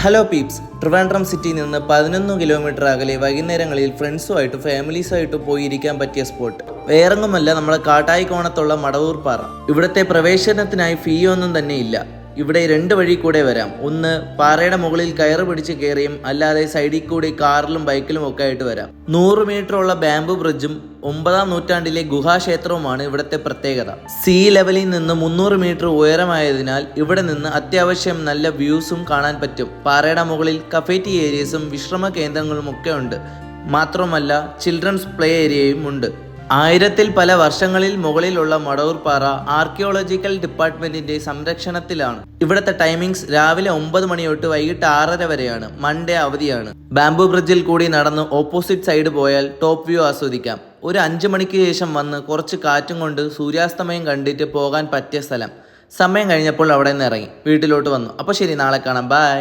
Hello Pepys, Trivandrum സിറ്റിയിൽ നിന്ന് 11 kilometre അകലെ വൈകുന്നേരങ്ങളിൽ ഫ്രണ്ട്സുമായിട്ട് ഫാമിലീസായിട്ട് പോയിരിക്കാൻ പറ്റിയ സ്പോട്ട് വേറെങ്ങുമല്ല, നമ്മുടെ കാട്ടായിക്കോണത്തുള്ള മടവൂർ പാറ. ഇവിടുത്തെ പ്രവേശനത്തിനായി ഫീ ഒന്നും തന്നെ ഇല്ല. ഇവിടെ 2 വഴി കൂടെ വരാം. ഒന്ന്, പാറയുടെ മുകളിൽ കയറ് പിടിച്ച് കയറിയും അല്ലാതെ സൈഡിൽ കൂടി കാറിലും ബൈക്കിലും ഒക്കെ ആയിട്ട് വരാം. 100 മീറ്റർ ഉള്ള ബാംബു ബ്രിഡ്ജും 9-ാം നൂറ്റാണ്ടിലെ ഗുഹാക്ഷേത്രവുമാണ് ഇവിടുത്തെ പ്രത്യേകത. സീ ലെവലിൽ നിന്ന് 300 മീറ്റർ ഉയരമായതിനാൽ ഇവിടെ നിന്ന് അത്യാവശ്യം നല്ല വ്യൂസും കാണാൻ പറ്റും. പാറയുടെ മുകളിൽ കഫേറ്റി ഏരിയസും വിശ്രമ കേന്ദ്രങ്ങളും ഒക്കെ ഉണ്ട്. മാത്രമല്ല ചിൽഡ്രൻസ് പ്ലേ ഏരിയയും ഉണ്ട്. 1000-ൽ പല വർഷങ്ങളിൽ മുകളിലുള്ള മടവൂർ പാറ ആർക്കിയോളജിക്കൽ ഡിപ്പാർട്ട്മെന്റിന്റെ സംരക്ഷണത്തിലാണ്. ഇവിടുത്തെ ടൈമിങ്സ് രാവിലെ 9 മണി തൊട്ട് വൈകിട്ട് 6:30 വരെയാണ്. മൺഡേ അവധിയാണ്. ബാംബു ബ്രിഡ്ജിൽ കൂടി നടന്ന് ഓപ്പോസിറ്റ് സൈഡ് പോയാൽ ടോപ്പ് വ്യൂ ആസ്വദിക്കാം. ഒരു 5 മണിക്ക് ശേഷം വന്ന് കുറച്ച് കാറ്റും കൊണ്ട് സൂര്യാസ്തമയം കണ്ടിട്ട് പോകാൻ പറ്റിയ സ്ഥലം. സമയം കഴിഞ്ഞപ്പോൾ അവിടെ നിന്ന് ഇറങ്ങി വീട്ടിലോട്ട് വന്നു. അപ്പോൾ ശരി, നാളെ കാണാം. ബൈ.